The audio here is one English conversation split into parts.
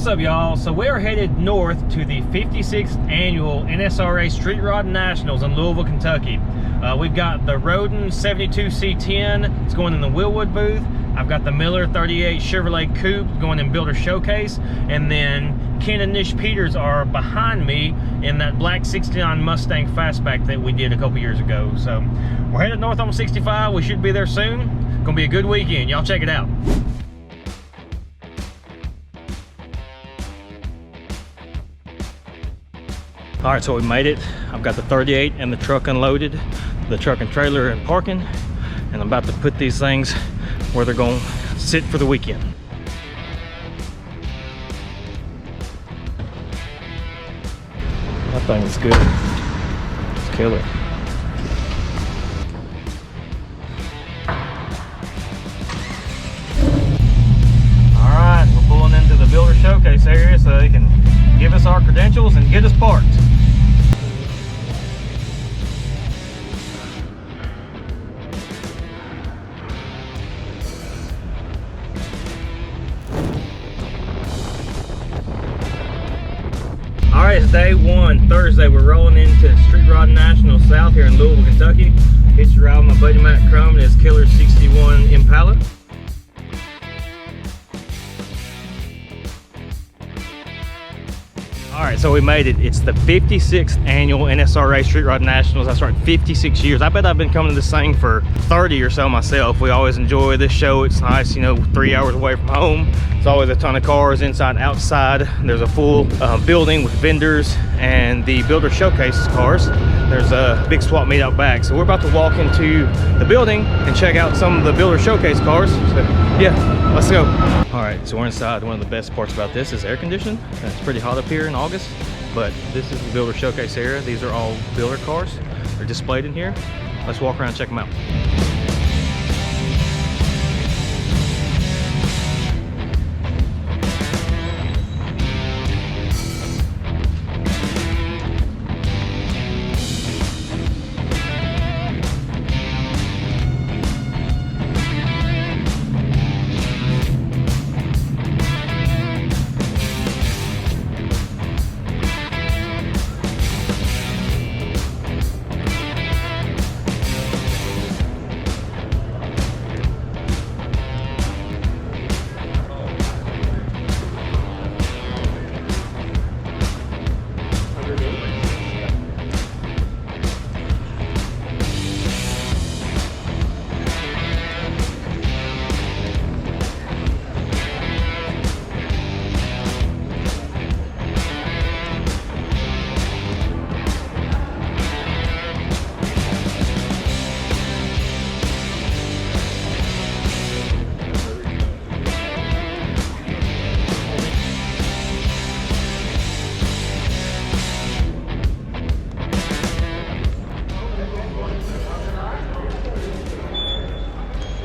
What's up, y'all? So we're headed north to the 56th annual NSRA Street Rod Nationals in Louisville, Kentucky. We've got the Rodin 72C10. It's going in the Wilwood booth. I've got the Miller 38 Chevrolet Coupe going in Builder Showcase, and then Ken and Nish Peters are behind me in that black 69 Mustang Fastback that we did a couple years ago. So we're headed north on 65. We should be there soon. Gonna be a good weekend. Y'all check it out. All right, so we made it. I've got the 38 and the truck unloaded, the truck and trailer in parking, and I'm about to put these things where they're going to sit for the weekend. That thing is good. It's killer. All right, we're pulling into the Builder Showcase area so they can give us our credentials and get us parked. All right, it's day one, Thursday. We're rolling into Street Rod National South here in Louisville, Kentucky. It's driving my buddy Matt Crum and his killer 61 Impala. All right, so we made it. It's the 56th annual NSRA Street Rod Nationals. I started 56 years. I bet I've been coming to this thing for 30 or so myself. We always enjoy this show. It's nice, you know, 3 hours away from home. There's always a ton of cars inside, outside. There's a full building with vendors and the Builder Showcase cars. There's a big swap meet out back. So we're about to walk into the building and check out some of the Builder Showcase cars. So yeah, let's go. All right, so we're inside. One of the best parts about this is air conditioning. It's pretty hot up here in August, but this is the Builder Showcase area. These are all Builder cars. They're displayed in here. Let's walk around and check them out.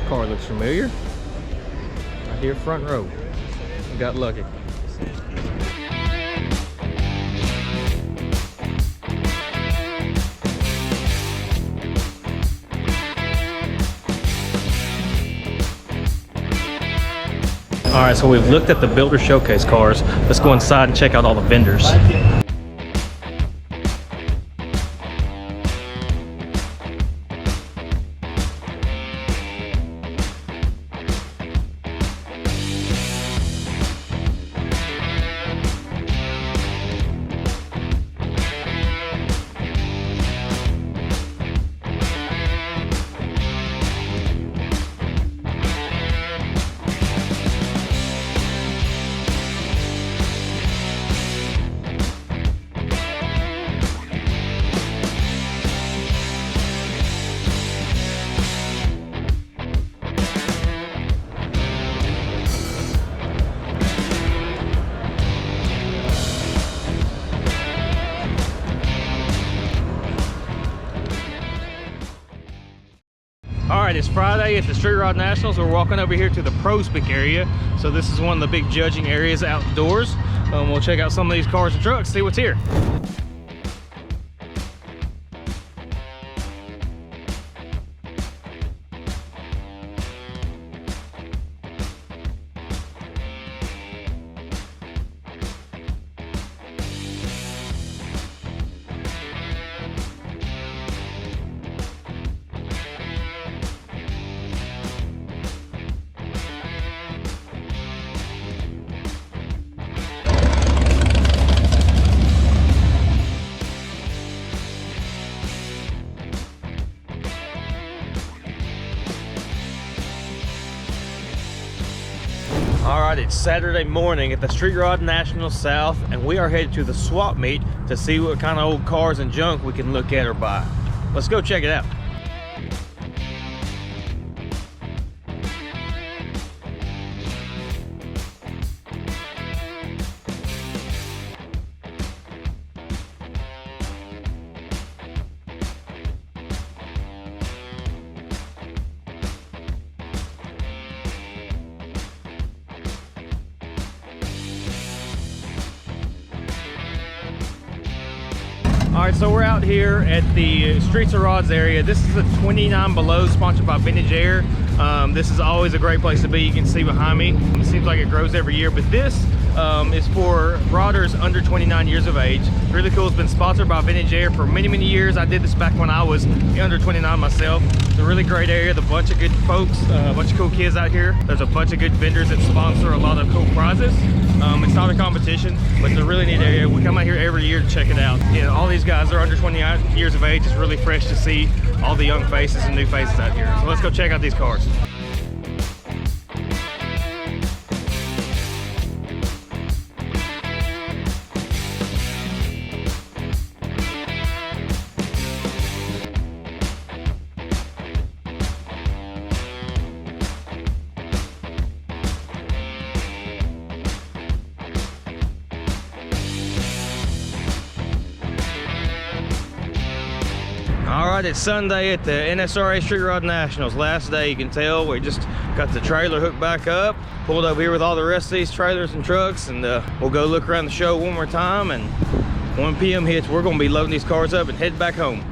Car looks familiar. Right here, front row. We got lucky. All right, so we've looked at the Builder Showcase cars. Let's go inside and check out all the vendors. All right, it's Friday at the Street Rod Nationals. We're walking over here to the Prospect area. So this is one of the big judging areas outdoors. We'll check out some of these cars and trucks, see what's here. All right, it's Saturday morning at the Street Rod National South, and we are headed to the swap meet to see what kind of old cars and junk we can look at or buy. Let's go check it out. All right, so we're out here at the Streets of Rods area. This is the 29 Below, sponsored by Vintage Air. This is always a great place to be. You can see behind me, it seems like it grows every year, but this is for rodders under 29 years of age. Really cool. It's been sponsored by Vintage Air for many, many years. I did this back when I was under 29 myself. It's a really great area. There's a bunch of good folks, a bunch of cool kids out here. There's a bunch of good vendors that sponsor a lot of cool prizes. It's not a competition, but it's a really neat area. We come out here every year to check it out. You know, all these guys are under 29 years of age. It's really fresh to see all the young faces and new faces out here. So let's go check out these cars. All right, it's Sunday at the NSRA Street Rod Nationals. Last day, you can tell. We just got the trailer hooked back up, pulled up here with all the rest of these trailers and trucks, and we'll go look around the show one more time. And 1 p.m. hits, we're gonna be loading these cars up and head back home.